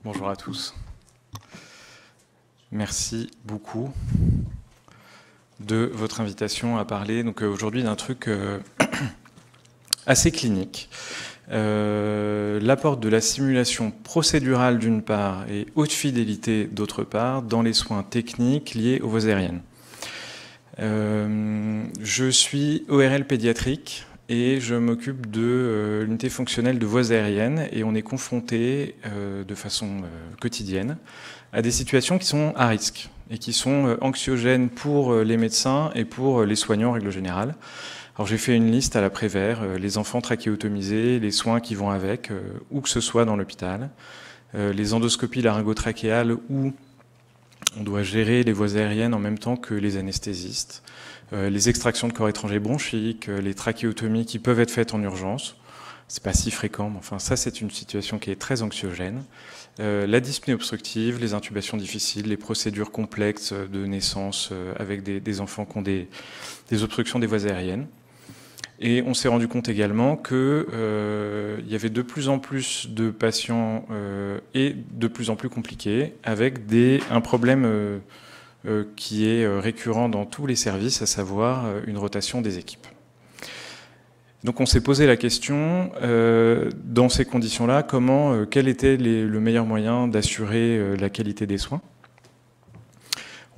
Bonjour à tous. Merci beaucoup de votre invitation à parler aujourd'hui d'un truc assez clinique. L'apport de la simulation procédurale d'une part et haute fidélité d'autre part dans les soins techniques liés aux voies aériennes. Je suis ORL pédiatrique et je m'occupe de l'unité fonctionnelle de voies aériennes et on est confronté de façon quotidienne à des situations qui sont à risque et qui sont anxiogènes pour les médecins et pour les soignants en règle générale. Alors j'ai fait une liste à la Prévert, les enfants trachéotomisés, les soins qui vont avec, où que ce soit dans l'hôpital, les endoscopies laryngotrachéales où on doit gérer les voies aériennes en même temps que les anesthésistes, les extractions de corps étrangers bronchiques, les trachéotomies qui peuvent être faites en urgence. C'est pas si fréquent, mais enfin ça c'est une situation qui est très anxiogène. La dyspnée obstructive, les intubations difficiles, les procédures complexes de naissance avec des enfants qui ont des obstructions des voies aériennes. Et on s'est rendu compte également qu'il y avait de plus en plus de patients et de plus en plus compliqués avec un problème qui est récurrent dans tous les services, à savoir une rotation des équipes. Donc on s'est posé la question, dans ces conditions-là, quel était le meilleur moyen d'assurer la qualité des soins.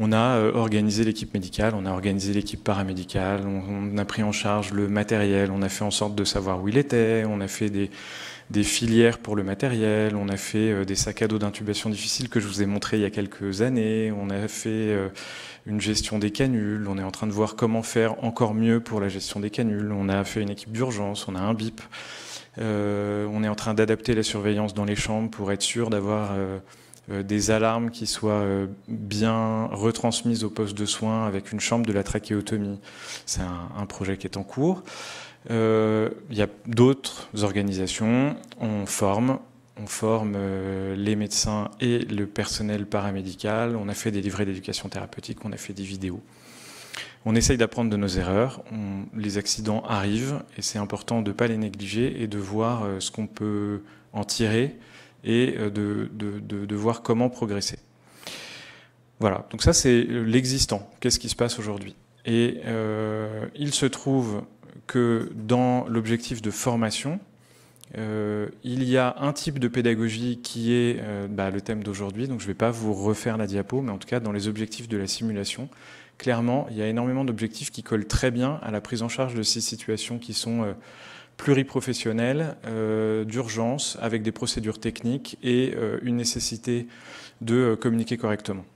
On a organisé l'équipe médicale, on a organisé l'équipe paramédicale, on a pris en charge le matériel, on a fait en sorte de savoir où il était, on a fait des filières pour le matériel, on a fait des sacs à dos d'intubation difficiles que je vous ai montré il y a quelques années, on a fait une gestion des canules, on est en train de voir comment faire encore mieux pour la gestion des canules, on a fait une équipe d'urgence, on a un BIP, on est en train d'adapter la surveillance dans les chambres pour être sûr d'avoir des alarmes qui soient bien retransmises au poste de soins avec une chambre de la trachéotomie. C'est un projet qui est en cours. Il y a d'autres organisations. On forme les médecins et le personnel paramédical. On a fait des livrets d'éducation thérapeutique, on a fait des vidéos. On essaye d'apprendre de nos erreurs. Les accidents arrivent et c'est important de ne pas les négliger et de voir ce qu'on peut en tirer et de voir comment progresser. Voilà, donc ça c'est l'existant. Qu'est-ce qui se passe aujourd'hui? Et il se trouve que dans l'objectif de formation, il y a un type de pédagogie qui est le thème d'aujourd'hui, donc je ne vais pas vous refaire la diapo, mais en tout cas dans les objectifs de la simulation, clairement il y a énormément d'objectifs qui collent très bien à la prise en charge de ces situations qui sont pluriprofessionnelles, d'urgence, avec des procédures techniques et une nécessité de communiquer correctement.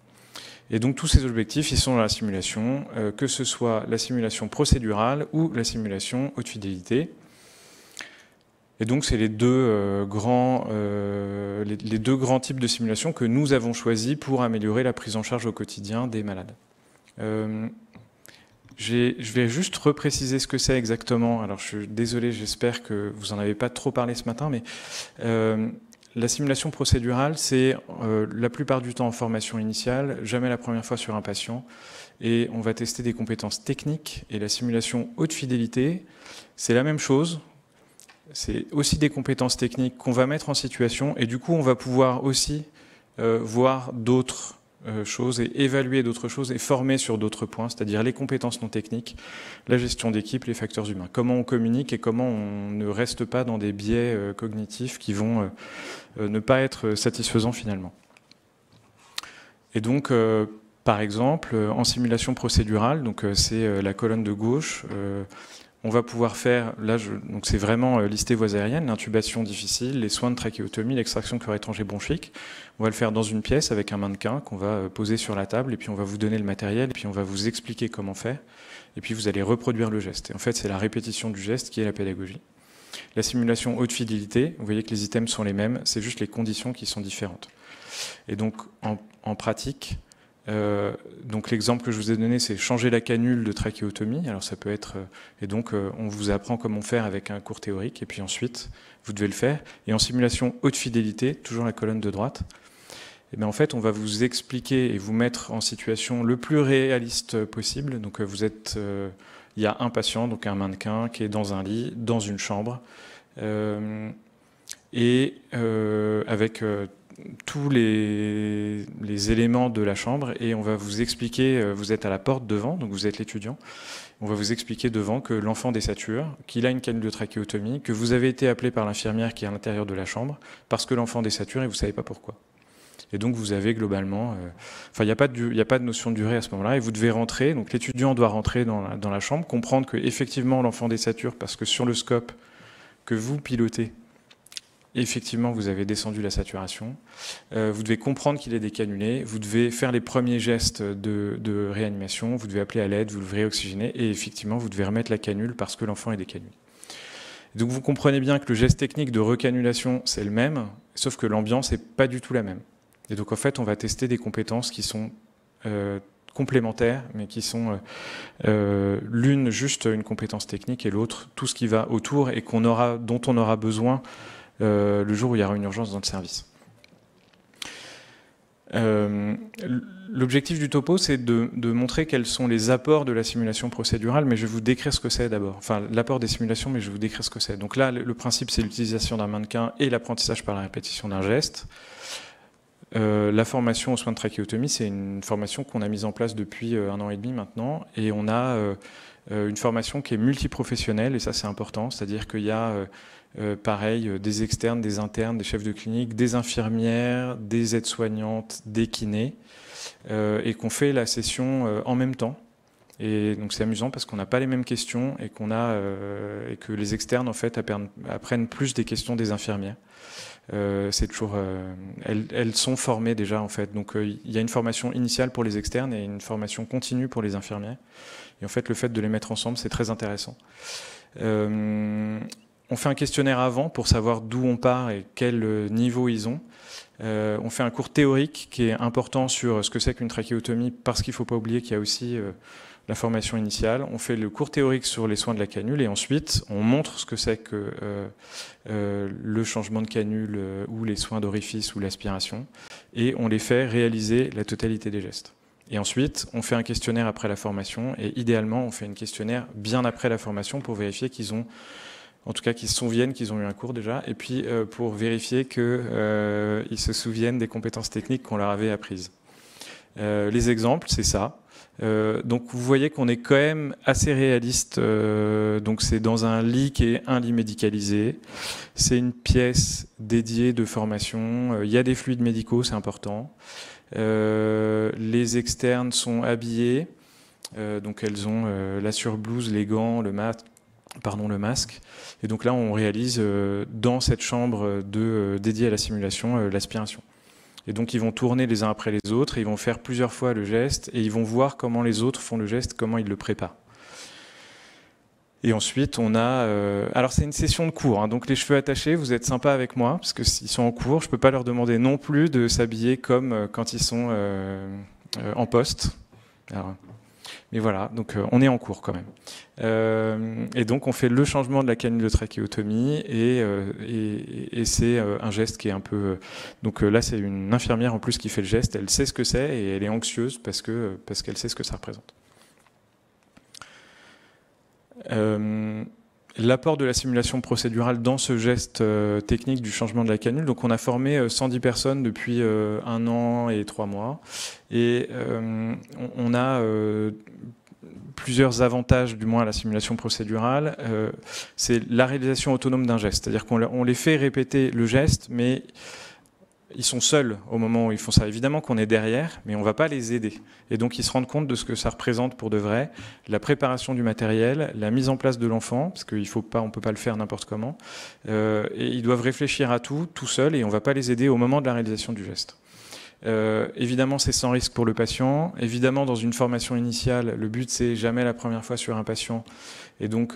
Et donc tous ces objectifs, ils sont dans la simulation, que ce soit la simulation procédurale ou la simulation haute fidélité. Et donc c'est les deux grands types de simulation que nous avons choisis pour améliorer la prise en charge au quotidien des malades. Je vais juste repréciser ce que c'est exactement. Alors je suis désolé, j'espère que vous n'en avez pas trop parlé ce matin, mais la simulation procédurale, c'est la plupart du temps en formation initiale, jamais la première fois sur un patient, et on va tester des compétences techniques. Et la simulation haute fidélité, c'est la même chose, c'est aussi des compétences techniques qu'on va mettre en situation, et du coup on va pouvoir aussi voir d'autres choses et évaluer d'autres choses et former sur d'autres points, c'est-à-dire les compétences non techniques, la gestion d'équipe, les facteurs humains, comment on communique et comment on ne reste pas dans des biais cognitifs qui vont ne pas être satisfaisants finalement. Et donc, par exemple, en simulation procédurale, donc c'est la colonne de gauche, on va pouvoir faire, donc c'est vraiment listé voies aériennes, l'intubation difficile, les soins de trachéotomie, l'extraction de corps étranger bronchique. On va le faire dans une pièce avec un mannequin qu'on va poser sur la table et puis on va vous donner le matériel et puis on va vous expliquer comment faire et puis vous allez reproduire le geste. Et en fait, c'est la répétition du geste qui est la pédagogie. La simulation haute fidélité, vous voyez que les items sont les mêmes, c'est juste les conditions qui sont différentes. Et donc, en pratique, donc l'exemple que je vous ai donné, c'est changer la canule de trachéotomie. Alors ça peut être et donc on vous apprend comment faire avec un cours théorique et puis ensuite vous devez le faire. Et en simulation haute fidélité, toujours la colonne de droite, et bien en fait on va vous expliquer et vous mettre en situation le plus réaliste possible. Donc vous êtes, il y a un patient, donc un mannequin qui est dans un lit, dans une chambre et avec tous les éléments de la chambre et on va vous expliquer, vous êtes à la porte devant, donc vous êtes l'étudiant, on va vous expliquer devant que l'enfant désature, qu'il a une canule de trachéotomie, que vous avez été appelé par l'infirmière qui est à l'intérieur de la chambre parce que l'enfant désature et vous ne savez pas pourquoi. Et donc vous avez globalement, il n'y a pas de notion de durée à ce moment-là, et vous devez rentrer, donc l'étudiant doit rentrer dans la chambre, comprendre qu'effectivement l'enfant désature parce que sur le scope que vous pilotez, effectivement, vous avez descendu la saturation. Vous devez comprendre qu'il est décanulé. Vous devez faire les premiers gestes de réanimation. Vous devez appeler à l'aide, vous devez réoxygéner. Et effectivement, vous devez remettre la canule parce que l'enfant est décanulé. Donc vous comprenez bien que le geste technique de recanulation, c'est le même, sauf que l'ambiance n'est pas du tout la même. Et donc en fait, on va tester des compétences qui sont complémentaires, mais qui sont l'une juste une compétence technique et l'autre tout ce qui va autour et dont on aura besoin le jour où il y aura une urgence dans le service. L'objectif du topo, c'est de montrer quels sont les apports de la simulation procédurale, mais je vais vous décrire ce que c'est d'abord. Enfin, l'apport des simulations, mais je vais vous décrire ce que c'est. Donc là, le principe, c'est l'utilisation d'un mannequin et l'apprentissage par la répétition d'un geste. La formation aux soins de trachéotomie, c'est une formation qu'on a mise en place depuis 1 an et demi maintenant, et on a une formation qui est multiprofessionnelle, et ça c'est important, c'est-à-dire qu'il y a pareil, des externes, des internes, des chefs de clinique, des infirmières, des aides-soignantes, des kinés, et qu'on fait la session en même temps. Et donc c'est amusant parce qu'on n'a pas les mêmes questions et et que les externes en fait apprennent plus des questions des infirmières. C'est toujours, elles sont formées déjà en fait. Donc il y a une formation initiale pour les externes et une formation continue pour les infirmières. Et en fait, le fait de les mettre ensemble, c'est très intéressant. On fait un questionnaire avant pour savoir d'où on part et quel niveau ils ont. On fait un cours théorique qui est important sur ce que c'est qu'une trachéotomie, parce qu'il ne faut pas oublier qu'il y a aussi la formation initiale. On fait le cours théorique sur les soins de la canule et ensuite on montre ce que c'est que le changement de canule ou les soins d'orifice ou l'aspiration et on les fait réaliser la totalité des gestes. Et ensuite, on fait un questionnaire après la formation et idéalement, on fait un questionnaire bien après la formation pour vérifier qu'ils ont, en tout cas qu'ils se souviennent qu'ils ont eu un cours déjà, et puis pour vérifier qu'ils se souviennent des compétences techniques qu'on leur avait apprises. Les exemples, c'est ça. Donc vous voyez qu'on est quand même assez réaliste. Donc c'est dans un lit qui est un lit médicalisé. C'est une pièce dédiée de formation. Il y a des fluides médicaux, c'est important. Les externes sont habillés. Donc elles ont la surblouse, les gants, le masque. Et donc là, on réalise dans cette chambre dédiée à la simulation l'aspiration. Et donc ils vont tourner les uns après les autres, et ils vont faire plusieurs fois le geste, et ils vont voir comment les autres font le geste, comment ils le préparent. Et ensuite, on a... alors c'est une session de cours, hein, donc les cheveux attachés, vous êtes sympa avec moi, parce que s'ils sont en cours, je ne peux pas leur demander non plus de s'habiller comme quand ils sont en poste. Alors, mais voilà, donc on est en cours quand même. Et donc on fait le changement de la canule de trachéotomie et c'est un geste qui est un peu... Donc là c'est une infirmière en plus qui fait le geste, elle sait ce que c'est et elle est anxieuse parce qu'elle sait ce que ça représente. L'apport de la simulation procédurale dans ce geste technique du changement de la canule. Donc on a formé 110 personnes depuis 1 an et 3 mois. Et on a plusieurs avantages, du moins à la simulation procédurale. C'est la réalisation autonome d'un geste. C'est-à-dire qu'on les fait répéter le geste, mais ils sont seuls au moment où ils font ça. Évidemment qu'on est derrière, mais on ne va pas les aider. Et donc ils se rendent compte de ce que ça représente pour de vrai, la préparation du matériel, la mise en place de l'enfant, parce qu'on ne peut pas le faire n'importe comment. Et ils doivent réfléchir à tout seuls, et on ne va pas les aider au moment de la réalisation du geste. Évidemment, c'est sans risque pour le patient. Évidemment, dans une formation initiale, le but, c'est jamais la première fois sur un patient. Et donc,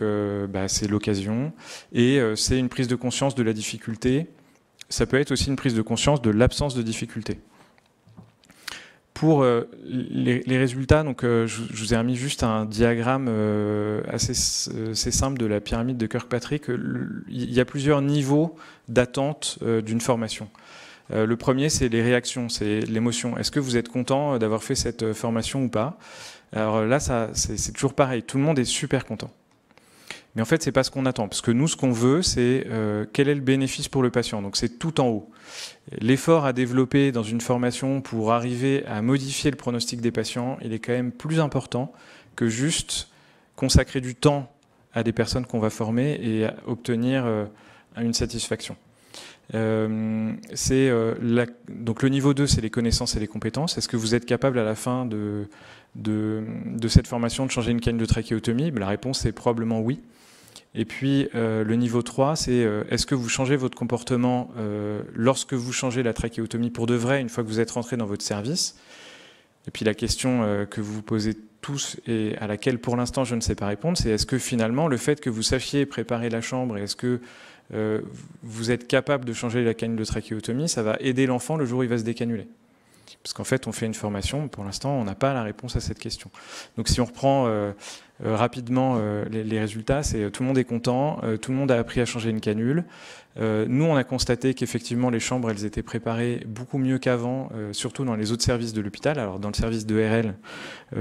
c'est l'occasion. Et c'est une prise de conscience de la difficulté. Ça peut être aussi une prise de conscience de l'absence de difficulté. Pour les résultats, donc, je vous ai remis juste un diagramme assez simple de la pyramide de Kirkpatrick. Il y a plusieurs niveaux d'attente d'une formation. Le premier, c'est les réactions, c'est l'émotion. Est-ce que vous êtes content d'avoir fait cette formation ou pas? Alors là, c'est toujours pareil. Tout le monde est super content. Mais en fait, c'est pas ce qu'on attend, parce que nous, ce qu'on veut, c'est quel est le bénéfice pour le patient. Donc c'est tout en haut. L'effort à développer dans une formation pour arriver à modifier le pronostic des patients, il est quand même plus important que juste consacrer du temps à des personnes qu'on va former et à obtenir une satisfaction. Donc le niveau 2, c'est les connaissances et les compétences. Est-ce que vous êtes capable à la fin de cette formation de changer une canne de trachéotomie? La réponse est probablement oui. Et puis le niveau 3, c'est est-ce que vous changez votre comportement lorsque vous changez la trachéotomie pour de vrai, une fois que vous êtes rentré dans votre service? Et puis la question que vous vous posez tous et à laquelle pour l'instant je ne sais pas répondre, c'est est-ce que finalement le fait que vous sachiez préparer la chambre et est-ce que vous êtes capable de changer la canne de trachéotomie, ça va aider l'enfant le jour où il va se décanuler? Parce qu'en fait, on fait une formation, pour l'instant, on n'a pas la réponse à cette question. Donc si on reprend rapidement les résultats, c'est tout le monde est content, tout le monde a appris à changer une canule. Nous, on a constaté qu'effectivement, les chambres, elles étaient préparées beaucoup mieux qu'avant, surtout dans les autres services de l'hôpital. Alors dans le service d'ERL,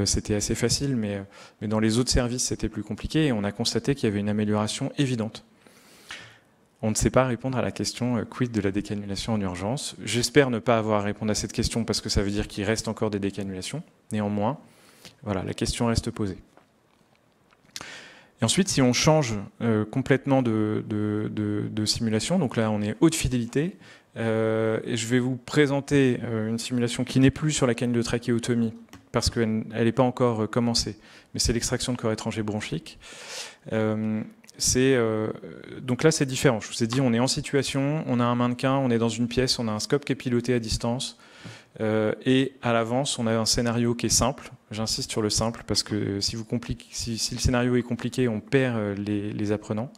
c'était assez facile, mais dans les autres services, c'était plus compliqué. Et on a constaté qu'il y avait une amélioration évidente. On ne sait pas répondre à la question quid de la décanulation en urgence. J'espère ne pas avoir à répondre à cette question parce que ça veut dire qu'il reste encore des décanulations. Néanmoins, voilà, la question reste posée. Et ensuite, si on change complètement de simulation, donc là on est haute fidélité, et je vais vous présenter une simulation qui n'est plus sur la canne de trachéotomie parce qu'elle n'est pas encore commencée, mais c'est l'extraction de corps étranger bronchique. Donc là c'est différent, je vous ai dit on est en situation, on a un mannequin, on est dans une pièce, on a un scope qui est piloté à distance et à l'avance on a un scénario qui est simple, j'insiste sur le simple parce que si le scénario est compliqué on perd les apprenants,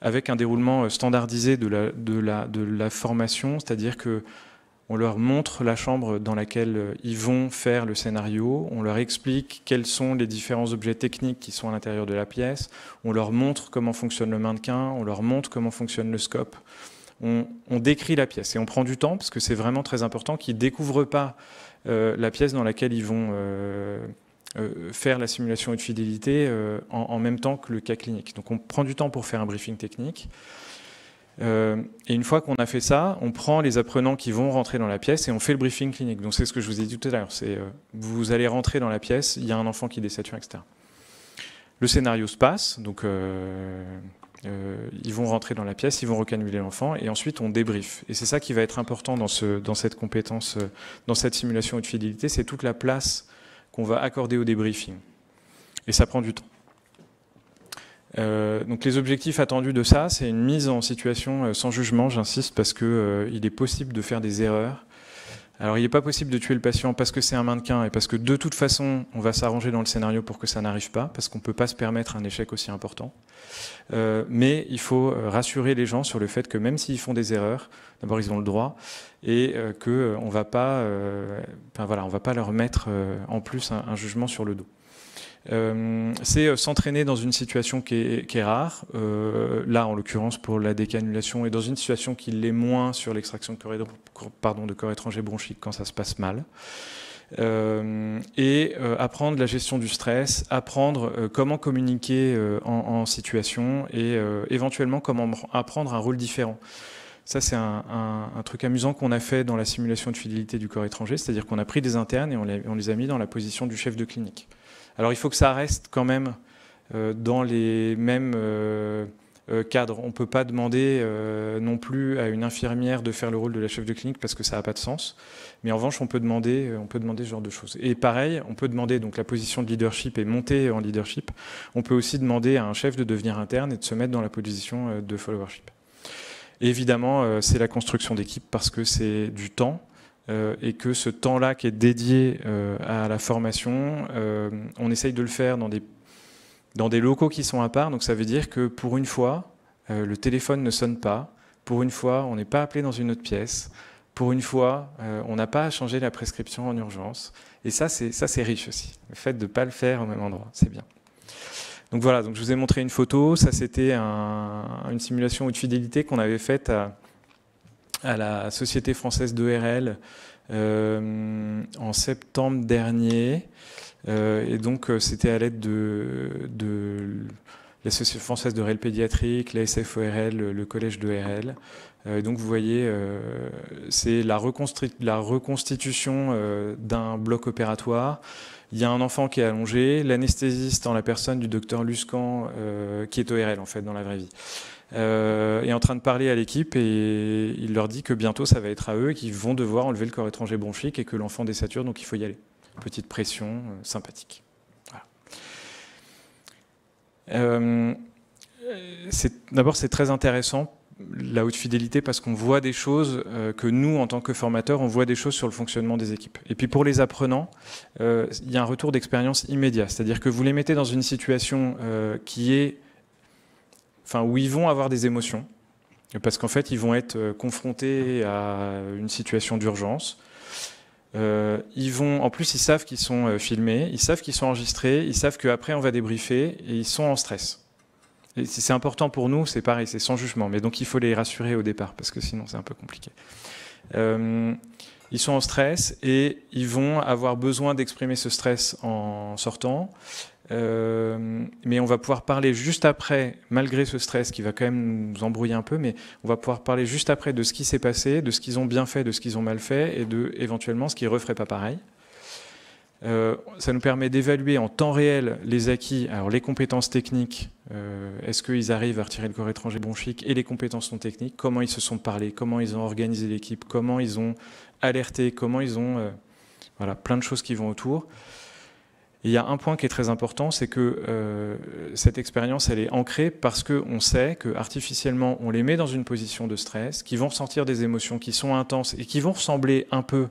avec un déroulement standardisé de la formation, c'est-à-dire que on leur montre la chambre dans laquelle ils vont faire le scénario, on leur explique quels sont les différents objets techniques qui sont à l'intérieur de la pièce, on leur montre comment fonctionne le mannequin, on leur montre comment fonctionne le scope. On décrit la pièce et on prend du temps parce que c'est vraiment très important qu'ils ne découvrent pas la pièce dans laquelle ils vont faire la simulation et de fidélité en même temps que le cas clinique. Donc on prend du temps pour faire un briefing technique. Et une fois qu'on a fait ça, on prend les apprenants qui vont rentrer dans la pièce et on fait le briefing clinique. Donc c'est ce que je vous ai dit tout à l'heure, c'est vous allez rentrer dans la pièce, il y a un enfant qui désature, etc. Le scénario se passe, donc ils vont rentrer dans la pièce, ils vont recanuler l'enfant et ensuite on débrief. Et c'est ça qui va être important dans cette compétence, dans cette simulation de fidélité, c'est toute la place qu'on va accorder au débriefing. Et ça prend du temps. Donc les objectifs attendus de ça, c'est une mise en situation sans jugement, j'insiste, parce que il est possible de faire des erreurs. Alors il n'est pas possible de tuer le patient parce que c'est un mannequin et parce que de toute façon on va s'arranger dans le scénario pour que ça n'arrive pas, parce qu'on ne peut pas se permettre un échec aussi important. Mais il faut rassurer les gens sur le fait que même s'ils font des erreurs, d'abord ils ont le droit et qu'on ne va pas, on va pas leur mettre en plus un jugement sur le dos. C'est s'entraîner dans une situation qui est rare, là en l'occurrence pour la décanulation, et dans une situation qui l'est moins sur l'extraction de corps étranger bronchique quand ça se passe mal. Apprendre la gestion du stress, apprendre comment communiquer en situation et éventuellement comment apprendre un rôle différent. Ça, c'est un truc amusant qu'on a fait dans la simulation de fidélité du corps étranger, c'est-à-dire qu'on a pris des internes et on les a mis dans la position du chef de clinique. Alors il faut que ça reste quand même dans les mêmes cadres. On ne peut pas demander non plus à une infirmière de faire le rôle de la chef de clinique parce que ça n'a pas de sens. Mais en revanche, on peut demander ce genre de choses. Et pareil, on peut demander donc la position de leadership et monter en leadership. On peut aussi demander à un chef de devenir interne et de se mettre dans la position de followership. Et évidemment, c'est la construction d'équipe parce que c'est du temps. Et que ce temps-là qui est dédié à la formation, on essaye de le faire dans des locaux qui sont à part. Donc ça veut dire que pour une fois, le téléphone ne sonne pas. Pour une fois, on n'est pas appelé dans une autre pièce. Pour une fois, on n'a pas à changer la prescription en urgence. Et ça, c'est riche aussi. Le fait de ne pas le faire au même endroit, c'est bien. Donc voilà, donc je vous ai montré une photo. Ça, c'était une simulation haute fidélité qu'on avait faite à la Société française d'ERL en septembre dernier. Et donc, c'était à l'aide de l'Association française de réel pédiatrique, la SFORL, le collège d'ORL. Donc vous voyez, c'est la reconstitution d'un bloc opératoire. Il y a un enfant qui est allongé, l'anesthésiste en la personne du docteur Luscan, qui est ORL en fait dans la vraie vie, est en train de parler à l'équipe et il leur dit que bientôt ça va être à eux et qu'ils vont devoir enlever le corps étranger bronchique et que l'enfant désature, donc il faut y aller. Petite pression sympathique. Voilà. D'abord, c'est très intéressant la haute fidélité parce qu'on voit des choses que nous, en tant que formateurs, on voit des choses sur le fonctionnement des équipes. Et puis pour les apprenants, il y a un retour d'expérience immédiat. C'est-à-dire que vous les mettez dans une situation où ils vont avoir des émotions, parce qu'en fait, ils vont être confrontés à une situation d'urgence. En plus, ils savent qu'ils sont filmés, ils savent qu'ils sont enregistrés, ils savent qu'après, on va débriefer et ils sont en stress. Et c'est important pour nous, c'est pareil, c'est sans jugement. Mais donc, il faut les rassurer au départ, parce que sinon, c'est un peu compliqué. Ils sont en stress et ils vont avoir besoin d'exprimer ce stress en sortant. Mais on va pouvoir parler juste après, malgré ce stress qui va quand même nous embrouiller un peu, mais on va pouvoir parler juste après de ce qui s'est passé, de ce qu'ils ont bien fait, de ce qu'ils ont mal fait, et de éventuellement ce qu'ils ne referaient pas pareil. Ça nous permet d'évaluer en temps réel les acquis, alors les compétences techniques, est-ce qu'ils arrivent à retirer le corps étranger bronchique, et les compétences non techniques, comment ils se sont parlé, comment ils ont organisé l'équipe, comment ils ont alerté, comment ils ont... voilà, plein de choses qui vont autour. Et il y a un point qui est très important, c'est que cette expérience, elle est ancrée parce qu'on sait qu'artificiellement, on les met dans une position de stress, qui vont ressentir des émotions qui sont intenses et qui vont ressembler un peu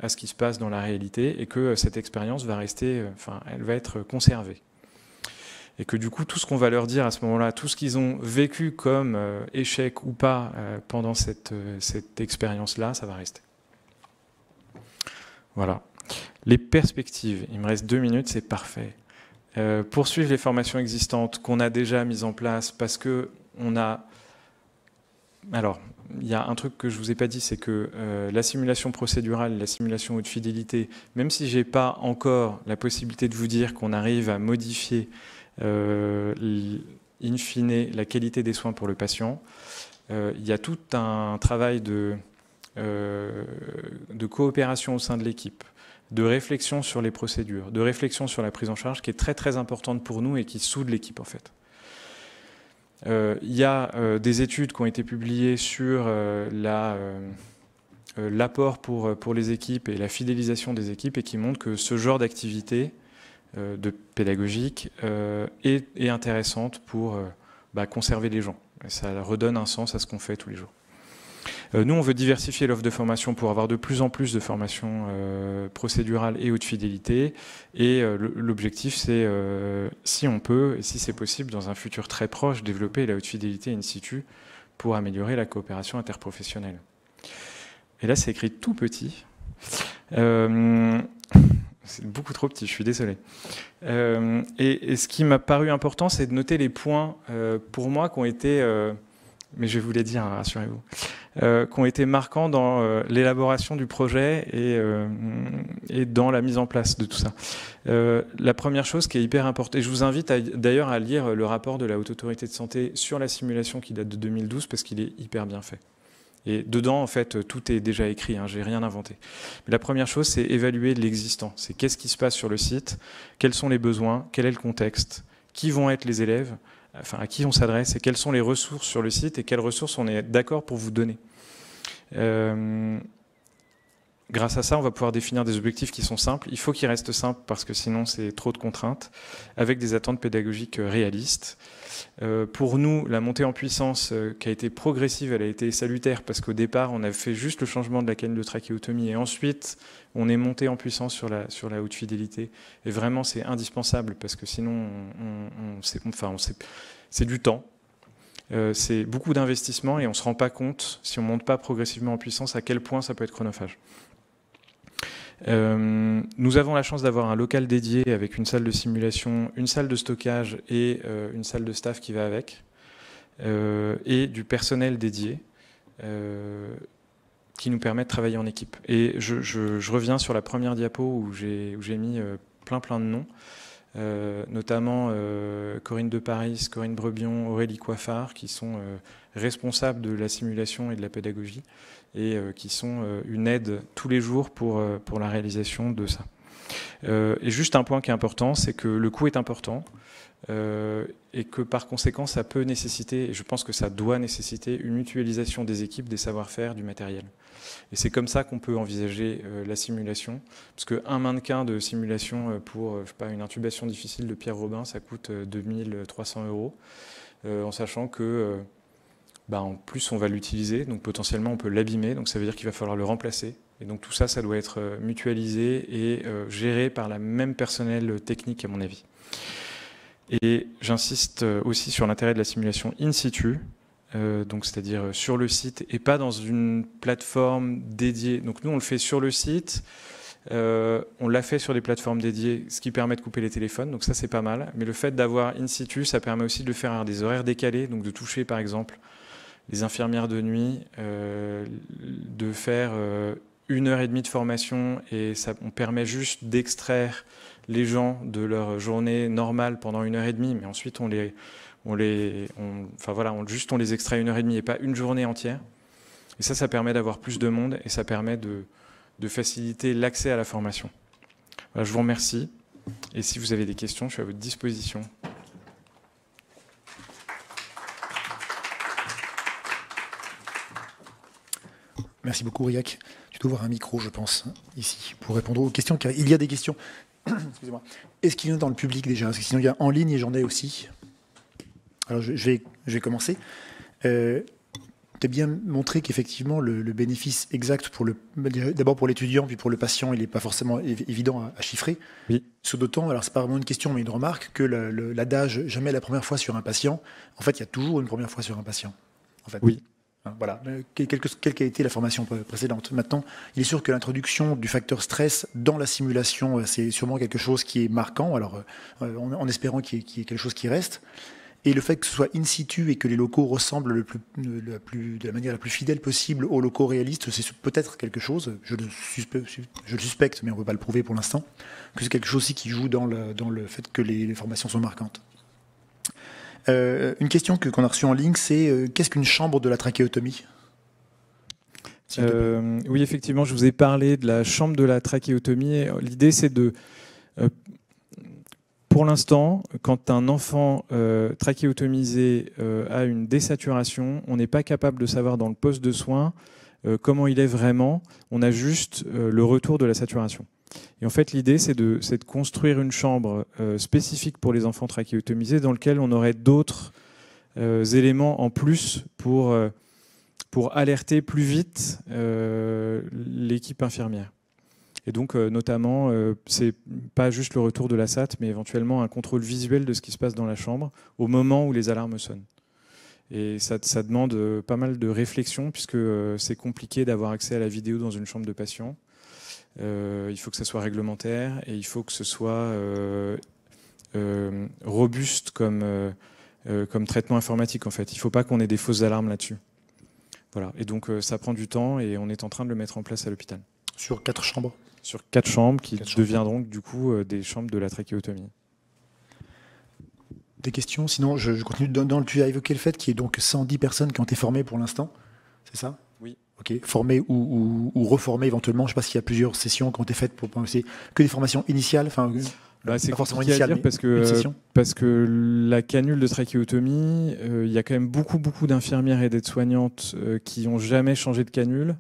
à ce qui se passe dans la réalité, et que cette expérience va rester, elle va être conservée. Et que du coup, tout ce qu'on va leur dire à ce moment-là, tout ce qu'ils ont vécu comme échec ou pas pendant cette expérience-là, ça va rester. Voilà. Les perspectives, il me reste 2 minutes, c'est parfait. Poursuivre les formations existantes qu'on a déjà mises en place, parce que on a... Alors, il y a un truc que je ne vous ai pas dit, c'est que la simulation procédurale, la simulation haute fidélité, même si je n'ai pas encore la possibilité de vous dire qu'on arrive à modifier in fine la qualité des soins pour le patient, il y a tout un travail de coopération au sein de l'équipe, de réflexion sur les procédures, de réflexion sur la prise en charge qui est très très importante pour nous et qui soude l'équipe en fait. Il y a des études qui ont été publiées sur l'apport pour les équipes et la fidélisation des équipes et qui montrent que ce genre d'activité pédagogique est intéressante pour conserver les gens. Et ça redonne un sens à ce qu'on fait tous les jours. Nous, on veut diversifier l'offre de formation pour avoir de plus en plus de formations procédurales et haute fidélité. Et l'objectif, c'est, si on peut, et si c'est possible, dans un futur très proche, développer la haute fidélité in situ pour améliorer la coopération interprofessionnelle. Et là, c'est écrit tout petit. C'est beaucoup trop petit, je suis désolé. Et ce qui m'a paru important, c'est de noter les points, pour moi, qui ont été... mais je vais vous les dire, hein, rassurez-vous, qui ont été marquants dans l'élaboration du projet et dans la mise en place de tout ça. La première chose qui est hyper importante, et je vous invite d'ailleurs à lire le rapport de la Haute Autorité de Santé sur la simulation qui date de 2012, parce qu'il est hyper bien fait. Et dedans, en fait, tout est déjà écrit, hein, j'ai rien inventé. Mais la première chose, c'est évaluer l'existant. C'est qu'est-ce qui se passe sur le site, quels sont les besoins, quel est le contexte, qui vont être les élèves, enfin, à qui on s'adresse et quelles sont les ressources sur le site et quelles ressources on est d'accord pour vous donner. Grâce à ça, on va pouvoir définir des objectifs qui sont simples. Il faut qu'ils restent simples parce que sinon c'est trop de contraintes, avec des attentes pédagogiques réalistes. Pour nous, la montée en puissance qui a été progressive, elle a été salutaire parce qu'au départ, on a fait juste le changement de la canne de trachéotomie et ensuite, on est monté en puissance sur la haute fidélité. Et vraiment, c'est indispensable parce que sinon, c'est du temps. C'est beaucoup d'investissement et on ne se rend pas compte, si on ne monte pas progressivement en puissance, à quel point ça peut être chronophage. Nous avons la chance d'avoir un local dédié avec une salle de simulation, une salle de stockage et une salle de staff qui va avec, et du personnel dédié qui nous permet de travailler en équipe. Et je reviens sur la première diapo où j'ai mis plein de noms. notamment Corinne de Paris, Corinne Brebion, Aurélie Coiffard, qui sont responsables de la simulation et de la pédagogie, et qui sont une aide tous les jours pour la réalisation de ça. Et juste un point qui est important, c'est que le coût est important, et que par conséquent, ça peut nécessiter, et je pense que ça doit nécessiter, une mutualisation des équipes, des savoir-faire, du matériel. Et c'est comme ça qu'on peut envisager la simulation, parce qu'un mannequin de simulation pour je sais pas, une intubation difficile de Pierre Robin, ça coûte 2300 €, en sachant que en plus on va l'utiliser, donc potentiellement on peut l'abîmer, donc ça veut dire qu'il va falloir le remplacer. Et donc tout ça, ça doit être mutualisé et géré par la même personnel technique à mon avis. Et j'insiste aussi sur l'intérêt de la simulation in situ, donc c'est-à-dire sur le site et pas dans une plateforme dédiée. Donc nous, on le fait sur le site, on l'a fait sur des plateformes dédiées, ce qui permet de couper les téléphones, donc ça c'est pas mal. Mais le fait d'avoir in situ, ça permet aussi de le faire à des horaires décalés, donc de toucher par exemple les infirmières de nuit, de faire 1h30 de formation et ça, on permet juste d'extraire les gens de leur journée normale pendant 1h30, mais ensuite on les extrait 1h30 et pas une journée entière. Et ça permet d'avoir plus de monde et ça permet de faciliter l'accès à la formation. Voilà, je vous remercie. Et si vous avez des questions, je suis à votre disposition. Merci beaucoup, Aurillac. Tu dois avoir un micro, je pense, ici, pour répondre aux questions. Car il y a des questions. Excusez-moi. Est-ce qu'il y en a dans le public déjà? Parce que sinon, il y a en ligne et j'en ai aussi. Alors, je vais commencer. Tu as bien montré qu'effectivement, le bénéfice exact, d'abord pour l'étudiant, puis pour le patient, il n'est pas forcément évident à chiffrer. Oui. Sous d'autant, alors c'est pas vraiment une question, mais une remarque, que l'adage « jamais la première fois sur un patient », en fait, il y a toujours une première fois sur un patient. En fait. Oui. Voilà, quelle qu'a été la formation précédente. Maintenant, il est sûr que l'introduction du facteur stress dans la simulation, c'est sûrement quelque chose qui est marquant, alors en espérant qu'il y ait quelque chose qui reste. Et le fait que ce soit in situ et que les locaux ressemblent de la manière la plus fidèle possible aux locaux réalistes, c'est peut-être quelque chose, je le suspecte, mais on ne peut pas le prouver pour l'instant, que c'est quelque chose aussi qui joue dans le fait que les formations sont marquantes. Une question qu'on a reçue en ligne, c'est qu'est-ce qu'une chambre de la trachéotomie? Oui, effectivement, je vous ai parlé de la chambre de la trachéotomie. L'idée, c'est pour l'instant, quand un enfant trachéotomisé a une désaturation, on n'est pas capable de savoir dans le poste de soins comment il est vraiment. On a juste le retour de la saturation. Et en fait, l'idée, c'est de construire une chambre spécifique pour les enfants trachéotomisés dans laquelle on aurait d'autres éléments en plus pour alerter plus vite l'équipe infirmière. Et donc, notamment, c'est pas juste le retour de la SAT, mais éventuellement un contrôle visuel de ce qui se passe dans la chambre au moment où les alarmes sonnent. Et ça demande pas mal de réflexion, puisque c'est compliqué d'avoir accès à la vidéo dans une chambre de patient. Il faut que ça soit réglementaire et il faut que ce soit robuste comme traitement informatique en fait. Il ne faut pas qu'on ait des fausses alarmes là-dessus. Voilà. Et donc ça prend du temps et on est en train de le mettre en place à l'hôpital. Sur 4 chambres? Sur 4 chambres qui deviendront du coup des chambres de la trachéotomie. Des questions? Sinon, je continue. Tu as évoqué le fait qu'il y ait donc 110 personnes qui ont été formées pour l'instant, c'est ça? Oui. Ok, formées ou reformées éventuellement. Je ne sais pas s'il y a plusieurs sessions qui ont été faites pour penser que des formations initiales. Enfin, c'est compliqué à dire parce que la canule de trachéotomie, il y a quand même beaucoup d'infirmières et d'aides-soignantes qui n'ont jamais changé de canule.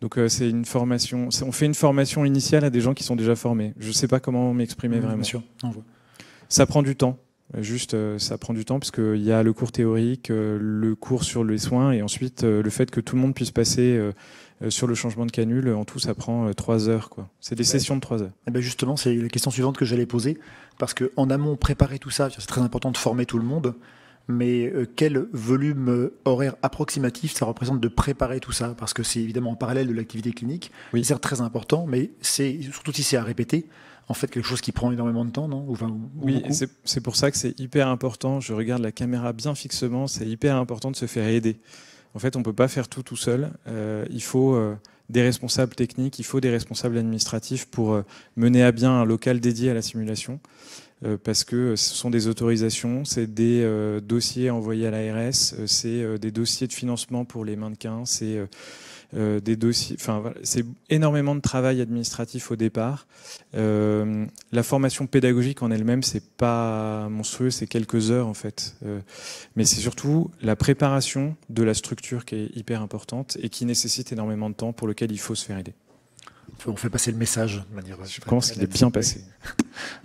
Donc c'est une formation. On fait une formation initiale à des gens qui sont déjà formés. Je ne sais pas comment m'exprimer vraiment. Bien sûr. Ça prend du temps. Ça prend du temps parce qu'il y a le cours théorique, le cours sur les soins et ensuite le fait que tout le monde puisse passer sur le changement de canule. En tout, ça prend 3 heures. C'est des sessions de 3 heures. Et ben justement, c'est la question suivante que j'allais poser parce qu'en amont, préparer tout ça, c'est très important de former tout le monde. Mais quel volume horaire approximatif ça représente de préparer tout ça? Parce que c'est évidemment en parallèle de l'activité clinique. Oui. C'est très important, mais c'est surtout si c'est à répéter. En fait, quelque chose qui prend énormément de temps, non? Oui, c'est pour ça que c'est hyper important. Je regarde la caméra bien fixement. C'est hyper important de se faire aider. En fait, on ne peut pas faire tout seul. Il faut des responsables techniques, il faut des responsables administratifs pour mener à bien un local dédié à la simulation. Parce que ce sont des autorisations, c'est des dossiers envoyés à l'ARS, c'est des dossiers de financement pour les mannequins, c'est des dossiers. Enfin, voilà, c'est énormément de travail administratif au départ. La formation pédagogique en elle-même, c'est pas monstrueux, c'est quelques heures en fait. Mais c'est surtout la préparation de la structure qui est hyper importante et qui nécessite énormément de temps, pour lequel il faut se faire aider. On fait passer le message de manière. Je pense qu'il est bien passé.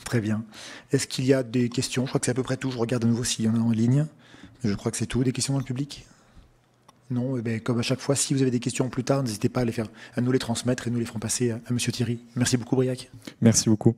Très bien. Est-ce qu'il y a des questions? Je crois que c'est à peu près tout. Je regarde à nouveau s'il y en a en ligne. Je crois que c'est tout. Des questions dans le public? Non, eh comme à chaque fois, si vous avez des questions plus tard, n'hésitez pas à nous les transmettre et nous les ferons passer à Monsieur Thierry. Merci beaucoup, Briac. Merci beaucoup.